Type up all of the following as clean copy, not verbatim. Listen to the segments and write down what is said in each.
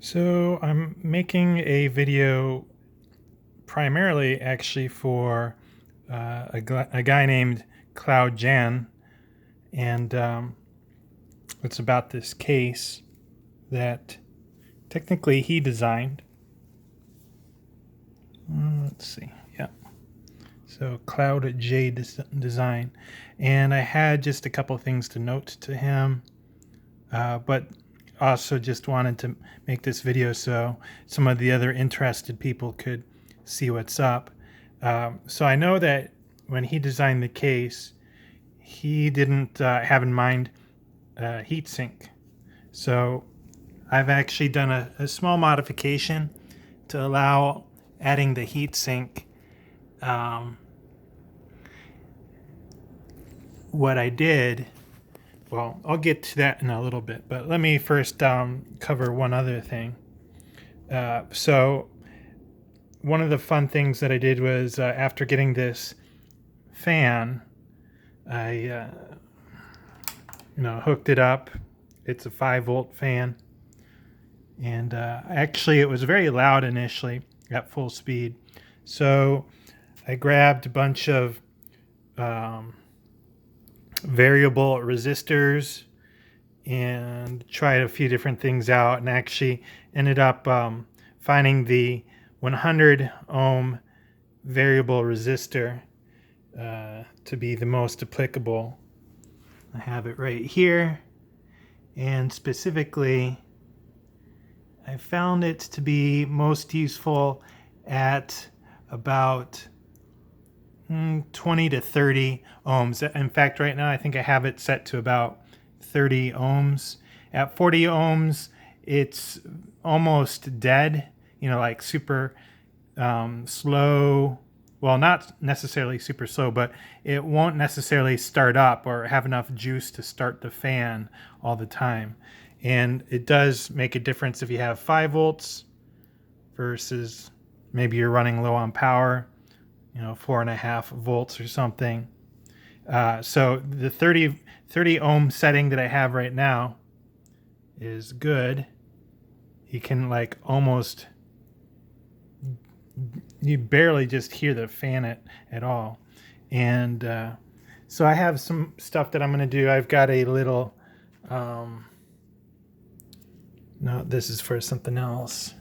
So I'm making a video primarily actually for a guy named Cloud Jan, and it's about this case that technically he designed. Let's see, yeah. So Cloud J Design, and I had just a couple things to note to him, but also just wanted to make this video so some of the other interested people could see what's up. So I know that when he designed the case, he didn't have in mind heatsink. So I've actually done a small modification to allow adding the heatsink. What I did, well, I'll get to that in a little bit, but let me first cover one other thing. So one of the fun things that I did was after getting this fan, I hooked it up. It's a 5-volt fan, and actually it was very loud initially at full speed. So I grabbed a bunch of variable resistors and tried a few different things out, and actually ended up finding the 100 ohm variable resistor to be the most applicable. I have it right here, and specifically I found it to be most useful at about 20 to 30 ohms. In fact, right now I think I have it set to about 30 ohms. At 40 ohms, it's almost dead, like super slow. Well, not necessarily super slow, but it won't necessarily start up or have enough juice to start the fan all the time. And it does make a difference if you have 5 volts versus maybe you're running low on power, 4.5 volts or something. So the 30 ohm setting that I have right now is good. You can you barely just hear the fan at all. And so I have some stuff that I'm going to do. I've got a little, no, this is for something else.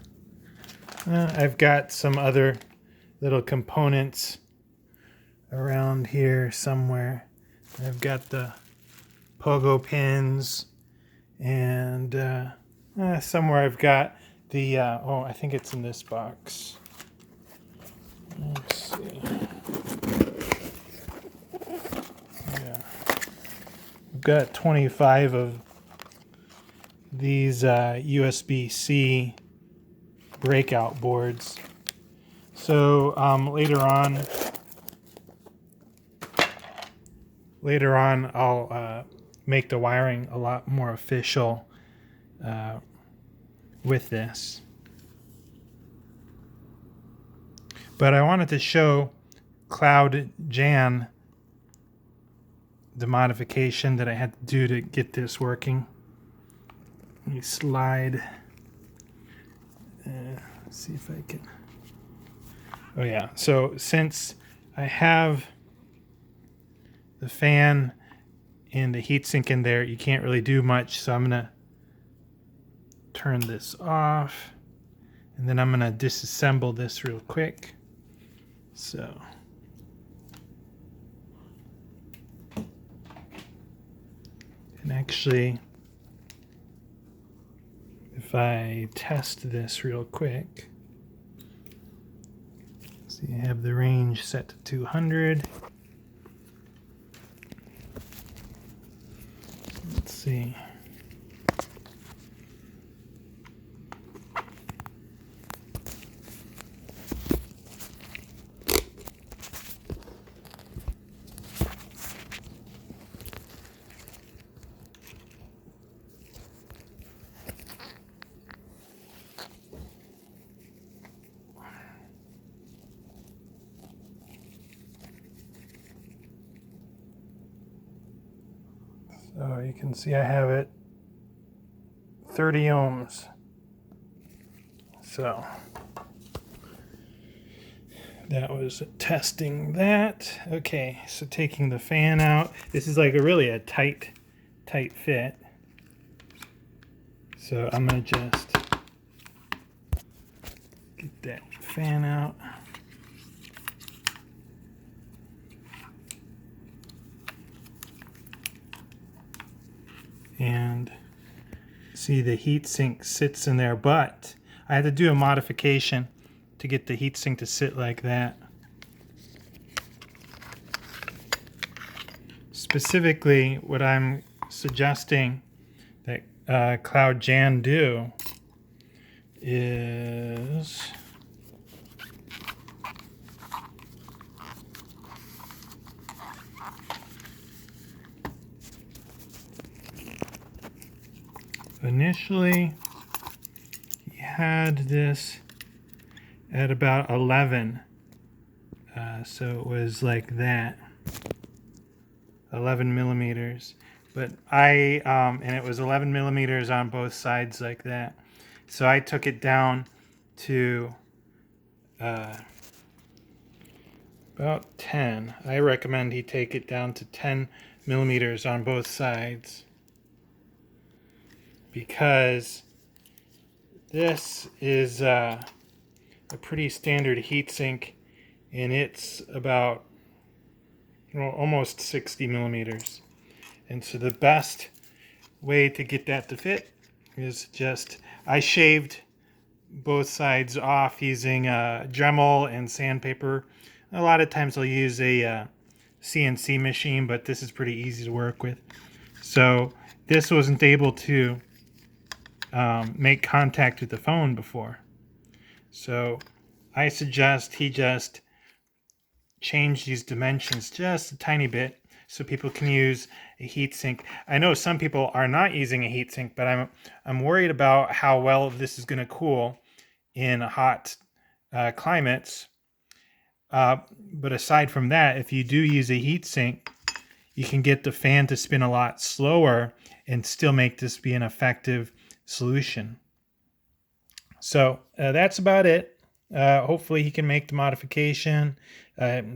I've got some other little components around here somewhere. I've got the pogo pins, and somewhere I've got the I think it's in this box. Let's see. Yeah, I've got 25 of these USB-C breakout boards. So later on I'll make the wiring a lot more official with this. But I wanted to show Cloud Jan the modification that I had to do to get this working. Let me slide. See if I can. Oh yeah, so since I have the fan and the heatsink in there, you can't really do much, so I'm gonna turn this off, and then I'm gonna disassemble this real quick. So and actually, if I test this real quick, so you have the range set to 200. Let's see. So you can see I have it 30 ohms. So that was testing that. Okay, so taking the fan out. This is like really a tight fit. So I'm gonna just get that fan out. And see, the heatsink sits in there, but I had to do a modification to get the heatsink to sit like that. Specifically, what I'm suggesting that Cloud Jan do is initially he had this at about 11, so it was like that, 11 millimeters. But and it was 11 millimeters on both sides like that. So I took it down to about 10. I recommend he take it down to 10 millimeters on both sides, because this is a pretty standard heatsink, and it's about almost 60 millimeters. And so the best way to get that to fit is just, I shaved both sides off using Dremel and sandpaper. A lot of times I'll use a CNC machine, but this is pretty easy to work with. So this wasn't able to make contact with the phone before. So I suggest he just change these dimensions just a tiny bit so people can use a heatsink. I know some people are not using a heatsink, but I'm worried about how well this is going to cool in hot climates. But aside from that, if you do use a heatsink, you can get the fan to spin a lot slower and still make this be an effective solution. So that's about it. Hopefully he can make the modification.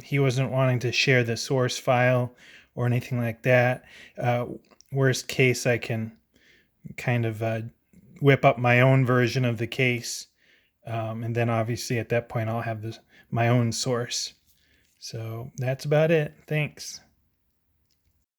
He wasn't wanting to share the source file or anything like that. Worst case, I can kind of whip up my own version of the case. And then obviously at that point, I'll have my own source. So that's about it. Thanks.